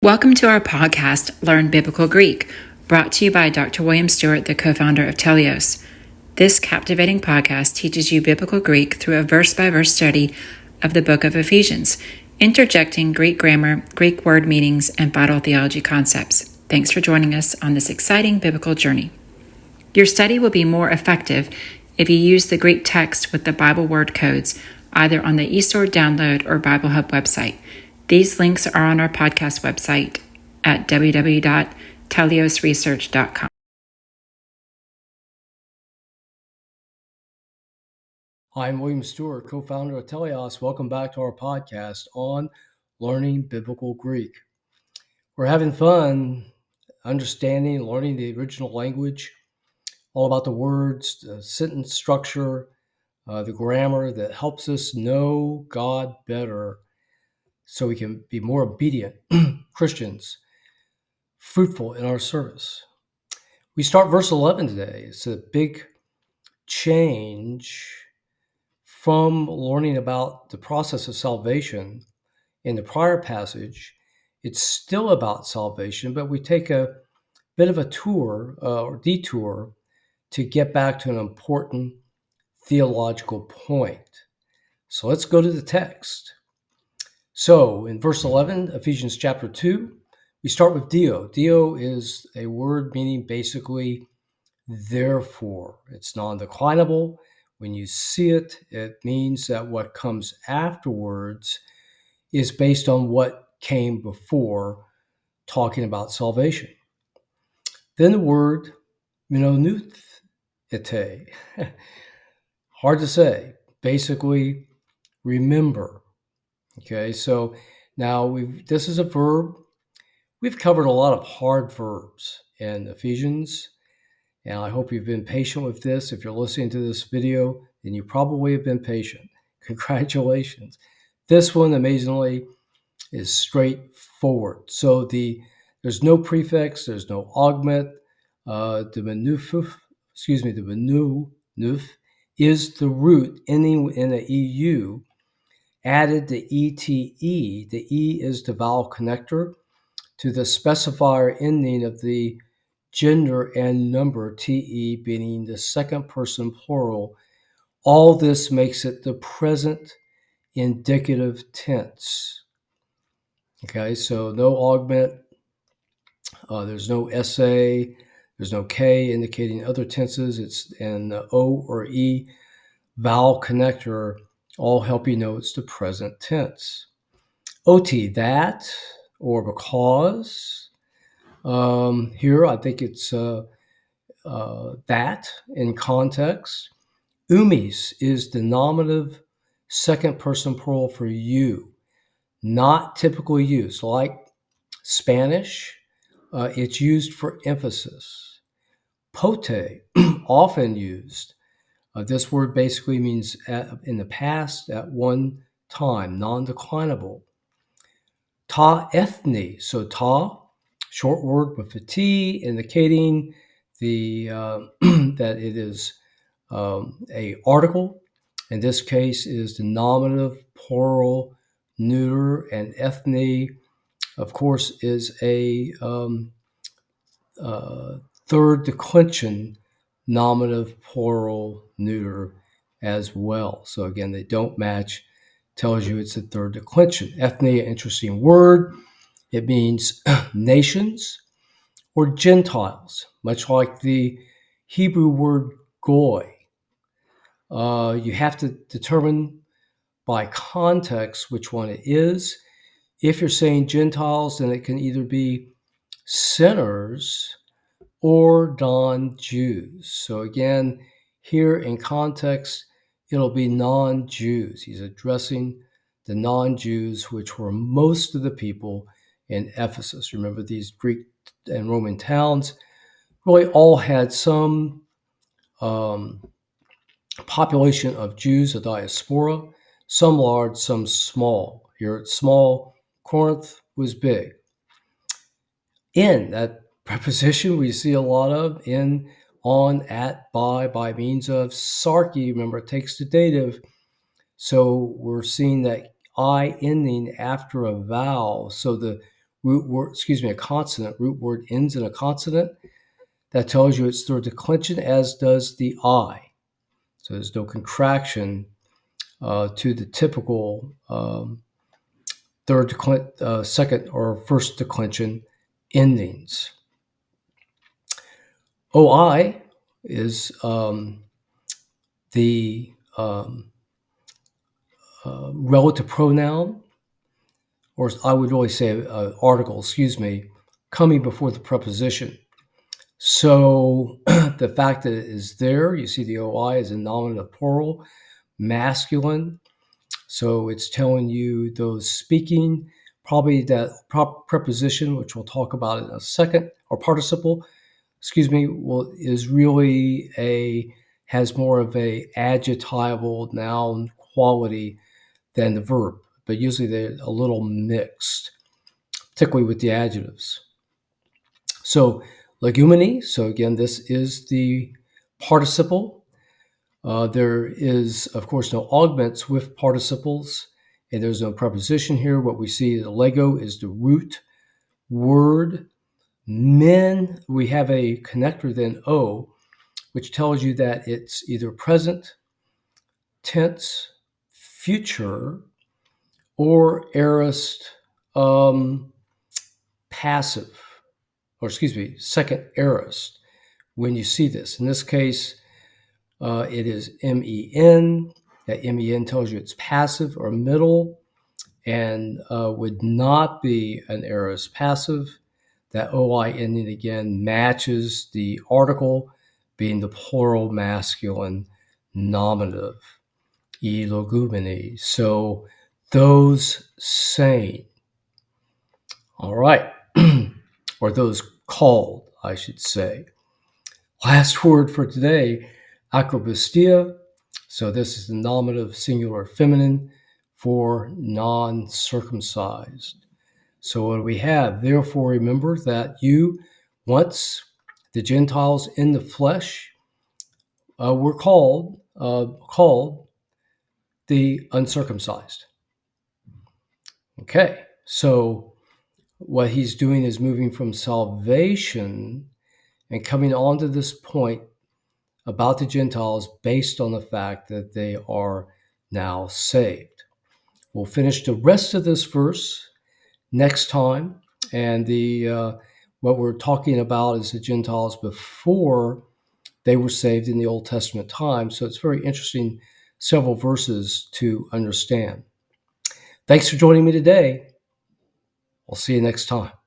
Welcome to our podcast, Learn Biblical Greek, brought to you by Dr. William Stewart, the co-founder of Teleios. This captivating podcast teaches you biblical Greek through a verse-by-verse study of the book of Ephesians, interjecting Greek grammar, Greek word meanings, and vital theology concepts. Thanks for joining us on this exciting biblical journey. Your study will be more effective if you use the Greek text with the Bible word codes, either on the eSword download or Bible Hub website. These links are on our podcast website at www.teliosresearch.com. I'm William Stewart, co-founder of Teleios. Welcome back to our podcast on learning biblical Greek. We're having fun understanding, learning the original language, all about the words, the sentence structure, the grammar that helps us know God better so we can be more obedient Christians, fruitful in our service. We start verse 11 today. It's a big change from learning about the process of salvation in the prior passage. It's still about salvation, but we take a bit of a tour or detour to get back to an important theological point. So let's go to the text. So in verse 11, Ephesians chapter 2, we start with Dio. Dio is a word meaning basically therefore. It's non-declinable. When you see it, it means that what comes afterwards is based on what came before, talking about salvation. Then the word menonuthete, hard to say, basically remember. Okay, so now this is a verb. We've covered a lot of hard verbs in Ephesians, and I hope you've been patient with this. If you're listening to this video, then you probably have been patient. Congratulations. This one, amazingly, is straightforward. So there's no prefix, there's no augment. The menunuf is the root ending in a EU, added the ete. The E is the vowel connector to the specifier ending of the gender and number, te, being the second person plural. All this makes it the present indicative tense. Okay, so no augment, there's no SA, there's no K indicating other tenses. It's an O or E vowel connector, all help you know it's the present tense. OT, that, or because. Here, I think it's that in context. Umis is the nominative second person plural for you, not typically used. Like Spanish, it's used for emphasis. Pote, often used. This word basically means in the past, at one time, non-declinable. Ta ethne, so ta, short word with a T, indicating that it is a article. In this case, is the nominative, plural, neuter, and ethne, of course, is a third declension nominative, plural, neuter as well. So again, they don't match. Tells you it's a third declension. Ethne, an interesting word. It means nations or Gentiles, much like the Hebrew word goy. You have to determine by context which one it is. If you're saying Gentiles, then it can either be sinners or non-Jews. So again, here in context, it'll be non-Jews. He's addressing the non-Jews, which were most of the people in Ephesus. Remember, these Greek and Roman towns really all had some population of Jews, a diaspora, some large, some small. Here it's small. Corinth was big. In, that preposition we see a lot of, in, on, at, by means of. Sarki, remember, it takes the dative. So we're seeing that I ending after a vowel. So the a consonant. Root word ends in a consonant. That tells you it's third declension, as does the I. So there's no contraction to the typical second or first declension endings. OI is the relative pronoun, or I would really say article, coming before the preposition. So the fact that it is there, you see the OI is a nominative plural, masculine. So it's telling you those speaking, probably that preposition, which we'll talk about in a second, or participle, is really has more of a adjectival noun quality than the verb, but usually they're a little mixed, particularly with the adjectives. So legumeni, so again, this is the participle. There is, of course, no augments with participles, and there's no preposition here. What we see, the lego is the root word. Men, we have a connector then O, which tells you that it's either present tense, future, or aorist passive, second aorist when you see this. In this case, it is MEN. That MEN tells you it's passive or middle and would not be an aorist passive. That OI ending again matches the article being the plural masculine nominative, e legumeni. So those same. All right. Or those called, I should say. Last word for today, acrobustia. So this is the nominative singular feminine for non-circumcised. So what do we have? Therefore, remember that you, once the Gentiles in the flesh, were called the uncircumcised. Okay, so what he's doing is moving from salvation and coming on to this point about the Gentiles based on the fact that they are now saved. We'll finish the rest of this verse next time, and what we're talking about is the Gentiles before they were saved in the Old Testament time. So it's very interesting, several verses to understand. Thanks for joining me today. I'll see you next time.